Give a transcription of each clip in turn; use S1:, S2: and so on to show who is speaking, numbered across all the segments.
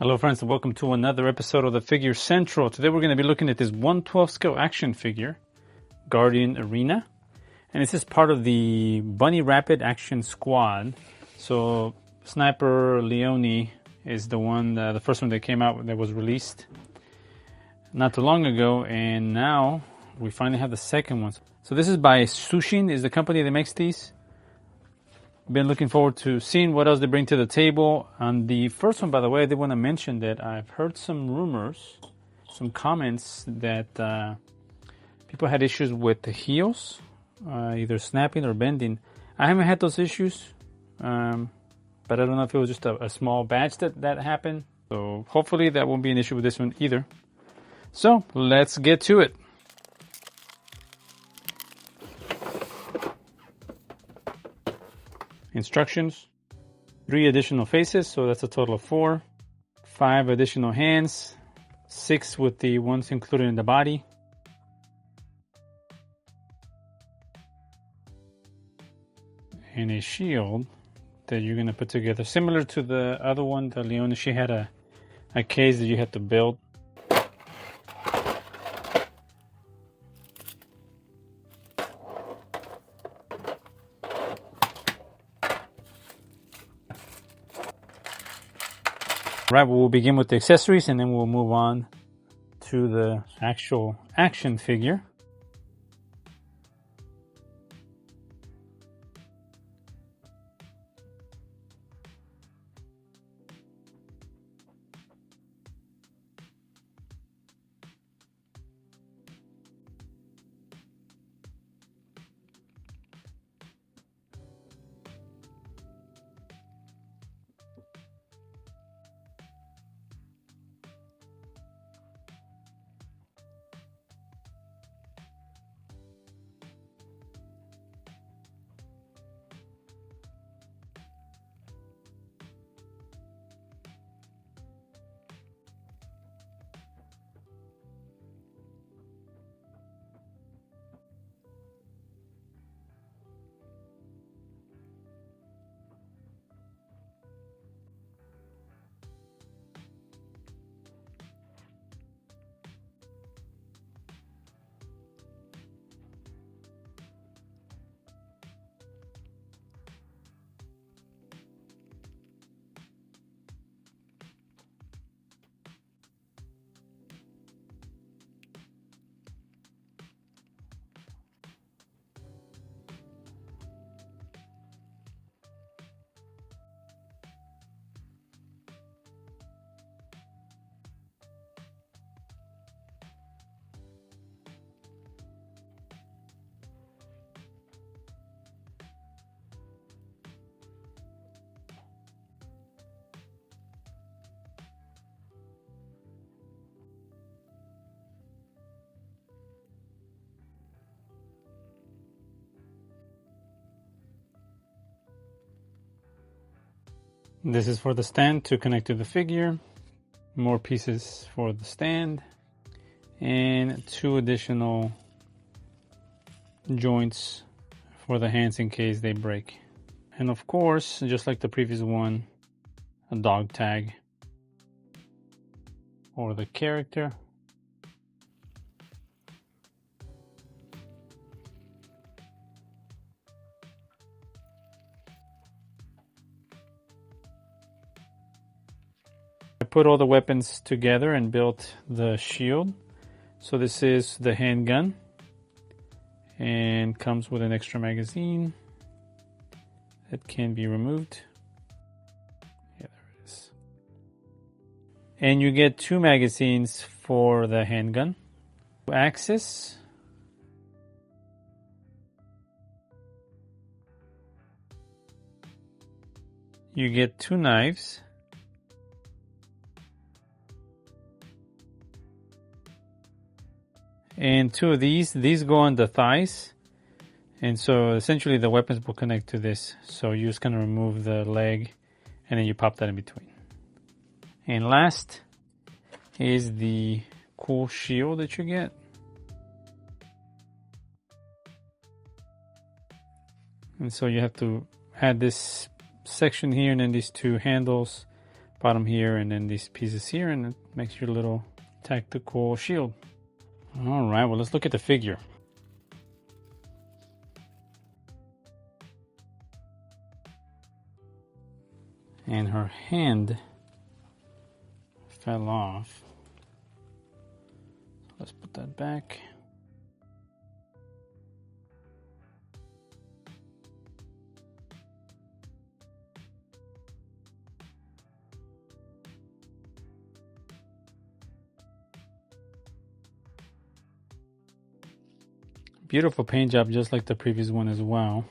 S1: Hello friends and welcome to another episode of the Figure Central. Today we're going to be looking at this 1/12 scale action figure, Guardian Erena. And this is part of the Bunny Rapid Action Squad. So Sniper Leone is the first one that came out that was released not too long ago. And now we finally have the second one. So this is by Sushin, is the company that makes these. Been looking forward to seeing what else they bring to the table. On the first one, by the way, I did want to mention that I've heard some rumors, some comments that people had issues with the heels, either snapping or bending. I haven't had those issues, but I don't know if it was just a small batch that happened. So hopefully that won't be an issue with this one either. So let's get to it. Instructions: 3 additional faces, so that's a total of 4. 5 additional hands, 6 with the ones included in the body. And a shield that you're going to put together. Similar to the other one, the Leona, she had a case that you had to build. Right, we'll begin with the accessories and then we'll move on to the actual action figure. This is for the stand to connect to the figure. More pieces for the stand. And 2 additional joints for the hands in case they break. And of course, just like the previous one, a dog tag for the character. I put all the weapons together and built the shield. So this is the handgun and comes with an extra magazine that can be removed. Yeah, there it is. And you get 2 magazines for the handgun. Axis. You get 2 knives. And 2 of these go on the thighs. And so essentially the weapons will connect to this. So you just kind of remove the leg and then you pop that in between. And last is the cool shield that you get. And so you have to add this section here and then these 2 handles bottom here, and then these pieces here, and it makes your little tactical shield. All right, well, let's look at the figure. And her hand fell off. Let's put that back. Beautiful paint job, just like the previous one as well.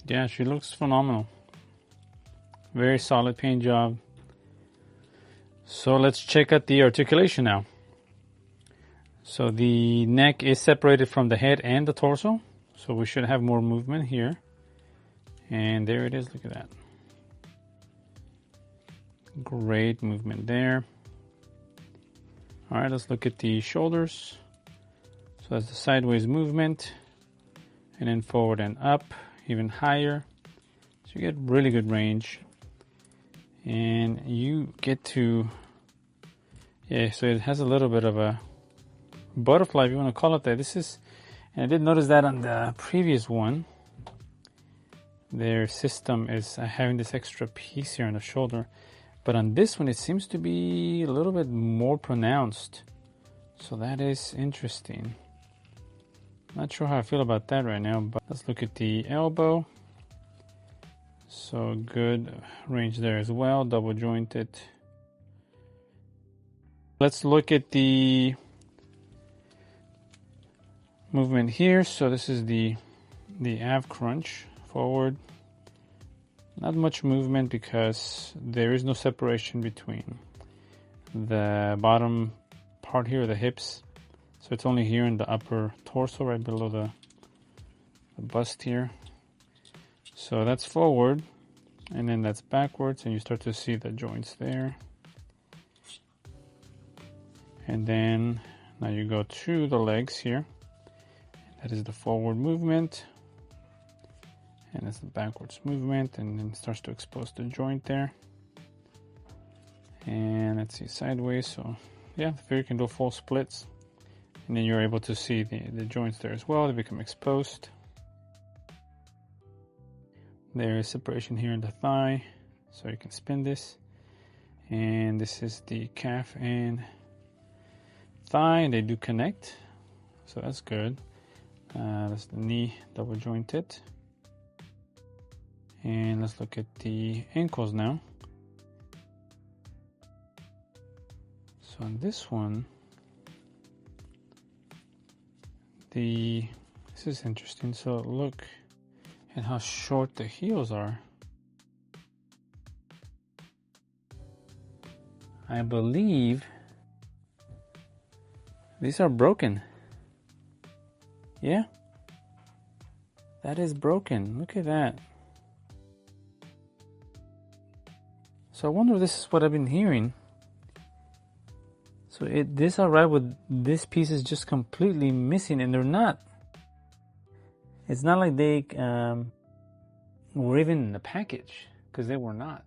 S1: Yeah, she looks phenomenal. Very solid paint job. So let's check out the articulation now. So the neck is separated from the head and the torso. So we should have more movement here. And there it is, look at that. Great movement there. All right, let's look at the shoulders. So that's the sideways movement. And then forward and up. Even higher, so you get really good range, and you get to, yeah, so it has a little bit of a butterfly, if you want to call it that. This is, and I did notice that on the previous one, their system is having this extra piece here on the shoulder, but on this one it seems to be a little bit more pronounced, so that is interesting. Not sure how I feel about that right now, but let's look at the elbow. So good range there as well, double jointed. Let's look at the movement here. So this is the ab crunch forward. Not much movement because there is no separation between the bottom part here, the hips. So it's only here in the upper torso, right below the bust here. So that's forward, and then that's backwards, and you start to see the joints there. And then now you go to the legs here. That is the forward movement, and that's the backwards movement, and then it starts to expose the joint there. And let's see, sideways. So yeah, the figure can do full splits. And then you're able to see the joints there as well. They become exposed. There is separation here in the thigh, so you can spin this. And this is the calf and thigh, and they do connect, so that's good. That's the knee, double jointed. And let's look at the ankles now. So on this one, this is interesting. So look at how short the heels are. I believe these are broken. Yeah, that is broken. Look at that. So I wonder if this is what I've been hearing. So this are right with this piece is just completely missing, and they're not. It's not like they were even in the package, because they were not.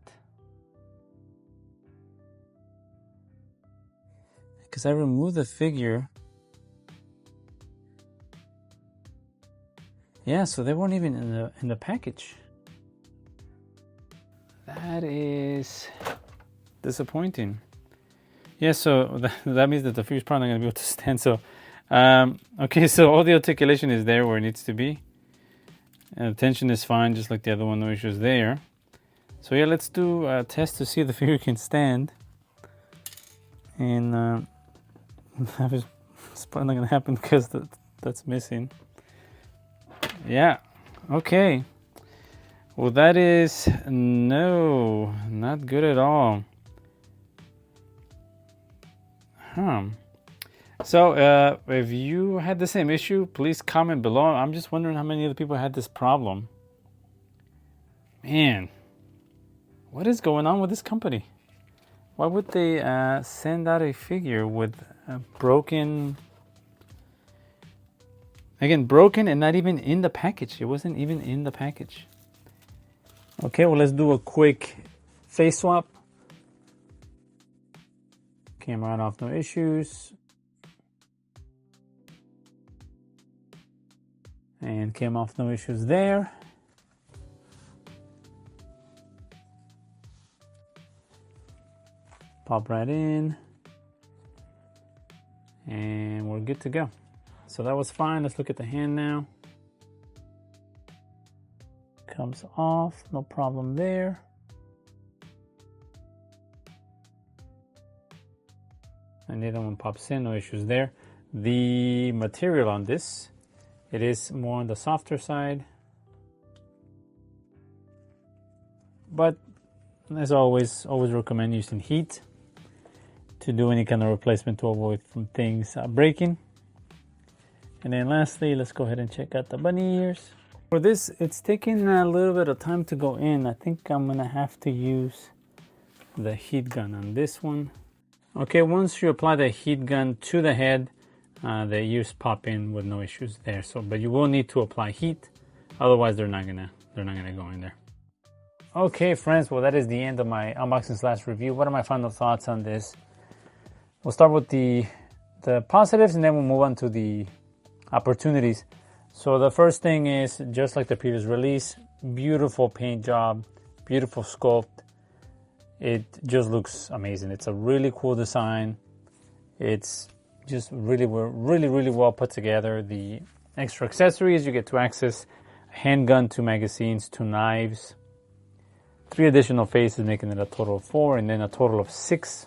S1: Because I removed the figure. Yeah, so they weren't even in the package. That is disappointing. Yeah, so that means that the figure's probably not going to be able to stand. So, okay, so all the articulation is there where it needs to be. And the tension is fine, just like the other one, no issues there. So yeah, let's do a test to see if the figure can stand. And it's probably not going to happen because that's missing. Yeah, okay. Well, that is, no, not good at all. So if you had the same issue, please comment below. I'm just wondering how many other people had this problem. Man, what is going on with this company? Why would they send out a figure with broken... Again, broken and not even in the package. It wasn't even in the package. Okay, well, let's do a quick face swap. Came right off, no issues. And came off, no issues there. Pop right in. And we're good to go. So that was fine. Let's look at the hand now. Comes off, no problem there. And the other one pops in, no issues there. The material on this, it is more on the softer side. But as always recommend using heat to do any kind of replacement to avoid from things breaking. And then lastly, let's go ahead and check out the bunny ears. For this, it's taking a little bit of time to go in. I think I'm gonna have to use the heat gun on this one. Okay, once you apply the heat gun to the head, the ears pop in with no issues there. So, but you will need to apply heat, otherwise they're not gonna go in there. Okay, friends, well that is the end of my unboxing / review. What are my final thoughts on this? We'll start with the positives, and then we'll move on to the opportunities. So the first thing is, just like the previous release, beautiful paint job, beautiful sculpt. It just looks amazing. It's a really cool design. It's just really well put together. The extra accessories, you get to access a handgun, 2 magazines, 2 knives, 3 additional faces, making it a total of 4, and then a total of 6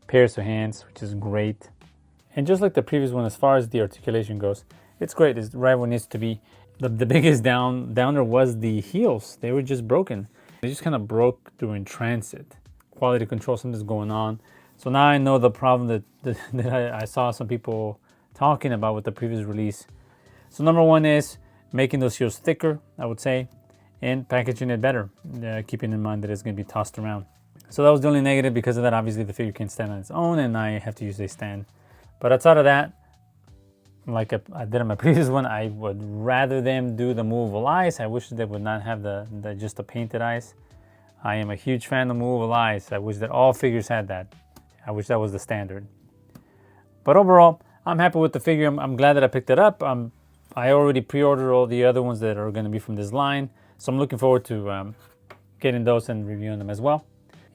S1: pairs of hands, which is great. And just like the previous one, as far as the articulation goes, it's great. It's right where it needs to be. The biggest downer was the heels. They were just broken. They just kind of broke during transit. Quality control, something's going on. So now I know the problem that I saw some people talking about with the previous release. So number one is making those heels thicker, I would say, and packaging it better, keeping in mind that it's going to be tossed around. So that was the only negative. Because of that, obviously the figure can't stand on its own, and I have to use a stand. But outside of that, like I did on my previous one, I would rather them do the movable eyes. I wish they would not have just the painted eyes. I am a huge fan of movable eyes. I wish that all figures had that. I wish that was the standard. But overall, I'm happy with the figure. I'm glad that I picked it up. I already pre-ordered all the other ones that are going to be from this line. So I'm looking forward to getting those and reviewing them as well.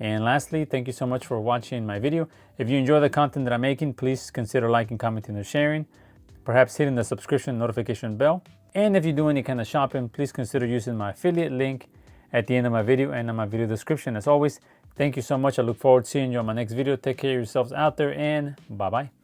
S1: And lastly, thank you so much for watching my video. If you enjoy the content that I'm making, please consider liking, commenting, and sharing. Perhaps hitting the subscription notification bell. And if you do any kind of shopping, please consider using my affiliate link at the end of my video and in my video description. As always, thank you so much. I look forward to seeing you on my next video. Take care of yourselves out there, and bye-bye.